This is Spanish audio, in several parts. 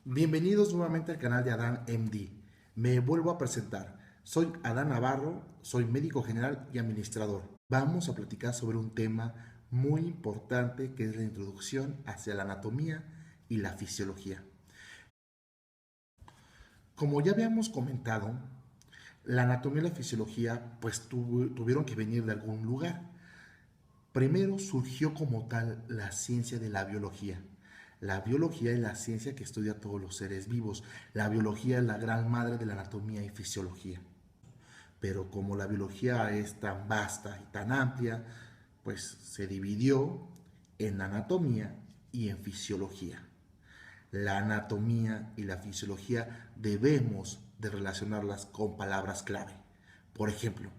Bienvenidos nuevamente al canal de Adán MD. Me vuelvo a presentar. Soy Adán Navarro, soy médico general y administrador. Vamos a platicar sobre un tema muy importante que es la introducción hacia la anatomía y la fisiología. Como ya habíamos comentado, la anatomía y la fisiología pues tuvieron que venir de algún lugar. Primero surgió como tal la ciencia de la biología. La biología es la ciencia que estudia a todos los seres vivos. La biología es la gran madre de la anatomía y fisiología. Pero como la biología es tan vasta y tan amplia, pues se dividió en anatomía y en fisiología. La anatomía y la fisiología debemos de relacionarlas con palabras clave. Por ejemplo,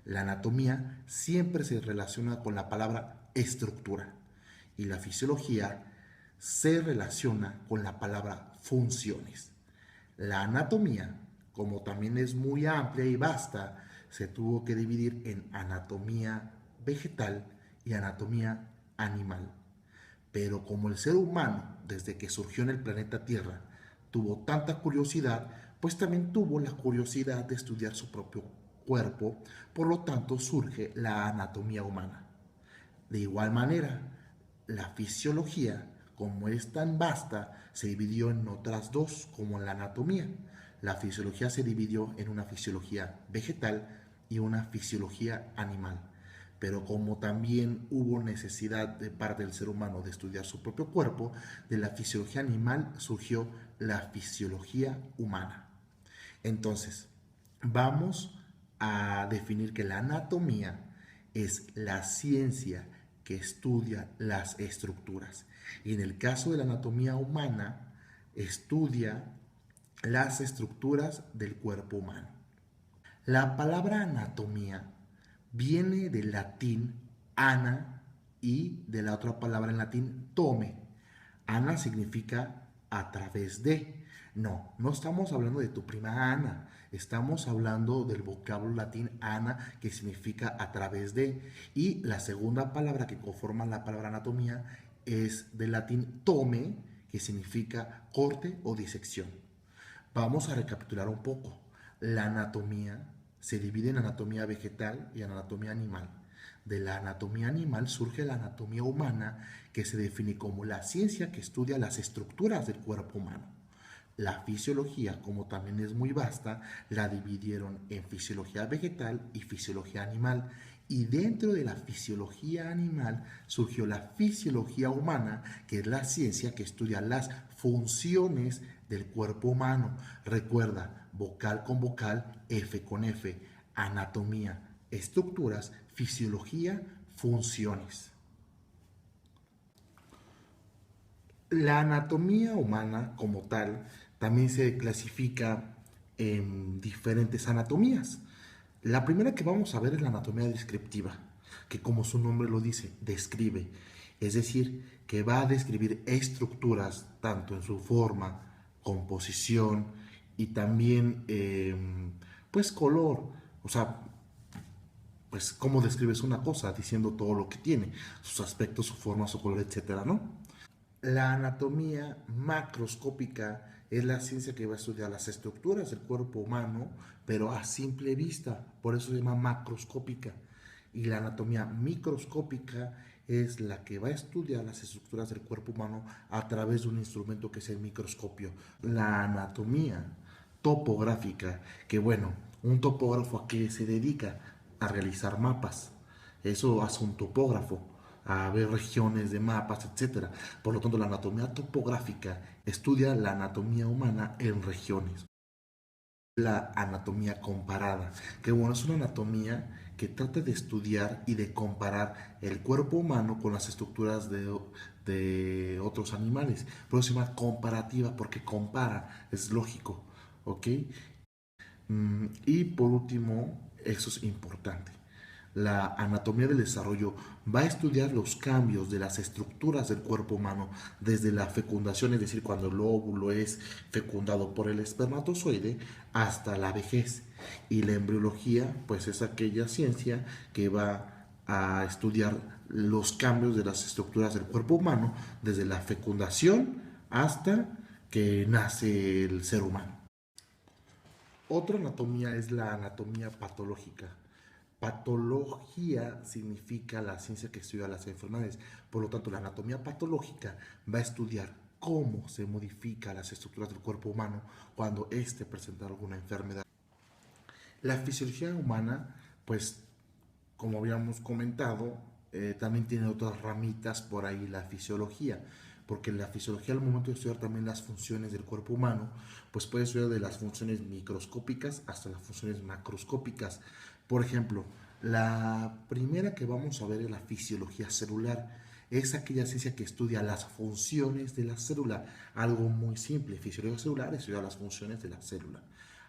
la anatomía siempre se relaciona con la palabra estructura y la fisiología se relaciona con la palabra funciones. La anatomía, como también es muy amplia y vasta, se tuvo que dividir en anatomía vegetal y anatomía animal. Pero como el ser humano, desde que surgió en el planeta Tierra, tuvo tanta curiosidad, pues también tuvo la curiosidad de estudiar su propio cuerpo, por lo tanto surge la anatomía humana. De igual manera, la fisiología, como es tan vasta, se dividió en otras dos, como en la anatomía. La fisiología se dividió en una fisiología vegetal y una fisiología animal. Pero como también hubo necesidad de parte del ser humano de estudiar su propio cuerpo, de la fisiología animal surgió la fisiología humana. Entonces, vamos a definir que la anatomía es la ciencia que estudia las estructuras. Y en el caso de la anatomía humana, estudia las estructuras del cuerpo humano. La palabra anatomía viene del latín ana y de la otra palabra en latín tome. Ana significa a través de. No estamos hablando de tu prima Ana, estamos hablando del vocablo latín ana, que significa a través de. Y la segunda palabra que conforma la palabra anatomía es del latín tome, que significa corte o disección. Vamos a recapitular un poco. La anatomía se divide en anatomía vegetal y en anatomía animal. De la anatomía animal surge la anatomía humana, que se define como la ciencia que estudia las estructuras del cuerpo humano. La fisiología, como también es muy vasta, la dividieron en fisiología vegetal y fisiología animal. Y dentro de la fisiología animal surgió la fisiología humana, que es la ciencia que estudia las funciones del cuerpo humano. Recuerda, vocal con vocal, F con F, anatomía, estructuras, fisiología, funciones. La anatomía humana como tal también se clasifica en diferentes anatomías. La primera que vamos a ver es la anatomía descriptiva, que como su nombre lo dice, describe. Es decir, que va a describir estructuras tanto en su forma, composición y también pues color. O sea, pues cómo describes una cosa diciendo todo lo que tiene, sus aspectos, su forma, su color, etcétera, ¿no? La anatomía macroscópica es la ciencia que va a estudiar las estructuras del cuerpo humano, pero a simple vista, por eso se llama macroscópica. Y la anatomía microscópica es la que va a estudiar las estructuras del cuerpo humano a través de un instrumento que es el microscopio. La anatomía topográfica, que bueno, un topógrafo a qué se dedica a realizar mapas. Eso hace un topógrafo, a ver regiones de mapas, etcétera. Por lo tanto, la anatomía topográfica estudia la anatomía humana en regiones. La anatomía comparada, que bueno, es una anatomía que trata de estudiar y de comparar el cuerpo humano con las estructuras de otros animales. Por eso se llama comparativa, porque compara, es lógico, ¿ok? Y por último, eso es importante. La anatomía del desarrollo va a estudiar los cambios de las estructuras del cuerpo humano desde la fecundación, es decir, cuando el óvulo es fecundado por el espermatozoide, hasta la vejez. Y la embriología, pues es aquella ciencia que va a estudiar los cambios de las estructuras del cuerpo humano desde la fecundación hasta que nace el ser humano. Otra anatomía es la anatomía patológica. Patología significa la ciencia que estudia las enfermedades. Por lo tanto, la anatomía patológica va a estudiar cómo se modifican las estructuras del cuerpo humano cuando éste presenta alguna enfermedad. La fisiología humana, pues, como habíamos comentado, también tiene otras ramitas por ahí la fisiología, porque la fisiología al momento de estudiar también las funciones del cuerpo humano, pues puede estudiar de las funciones microscópicas hasta las funciones macroscópicas. Por ejemplo, la primera que vamos a ver es la fisiología celular. Es aquella ciencia que estudia las funciones de la célula. Algo muy simple. Fisiología celular estudia las funciones de la célula.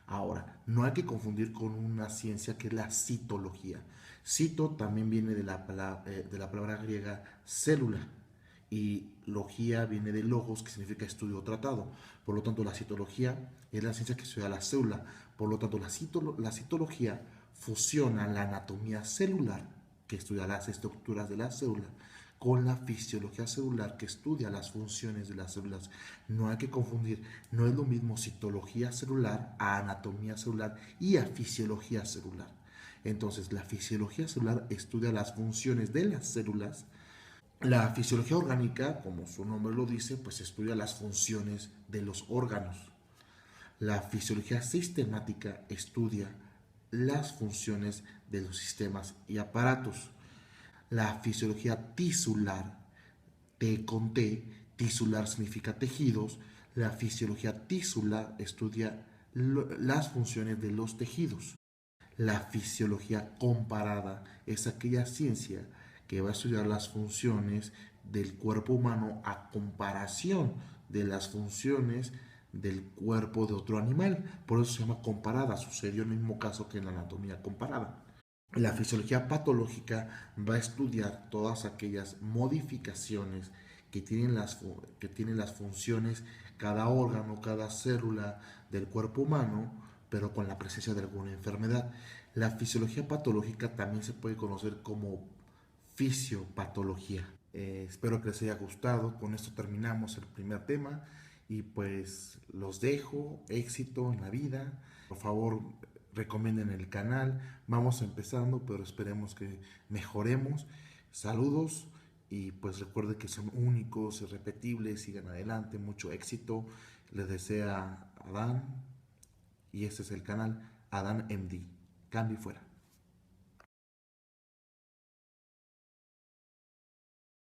Ahora, no hay que confundir con una ciencia que es la citología. Cito también viene de la palabra griega célula y logía viene de logos, que significa estudio o tratado. Por lo tanto, la citología es la ciencia que estudia la célula. Por lo tanto, la citología fusiona la anatomía celular, que estudia las estructuras de la célula, con la fisiología celular, que estudia las funciones de las células. No hay que confundir, no es lo mismo citología celular a anatomía celular y a fisiología celular. Entonces, la fisiología celular estudia las funciones de las células. La fisiología orgánica, como su nombre lo dice, pues estudia las funciones de los órganos. La fisiología sistemática estudia las funciones de los sistemas y aparatos. La fisiología tisular, T con T, tisular significa tejidos, la fisiología tisular estudia las funciones de los tejidos. La fisiología comparada es aquella ciencia que va a estudiar las funciones del cuerpo humano a comparación de las funciones del cuerpo de otro animal. Por eso se llama comparada. Sucedió en el mismo caso que en la anatomía comparada. La fisiología patológica va a estudiar todas aquellas modificaciones que tienen las funciones, cada órgano, cada célula del cuerpo humano, pero con la presencia de alguna enfermedad. La fisiología patológica también se puede conocer como fisiopatología. Espero que les haya gustado. Con esto terminamos el primer tema y pues los dejo. Éxito en la vida. Por favor, recomienden el canal. Vamos empezando, pero esperemos que mejoremos. Saludos y pues recuerden que son únicos, irrepetibles. Sigan adelante. Mucho éxito. Les desea Adán y este es el canal Adán MD. Cambio y fuera.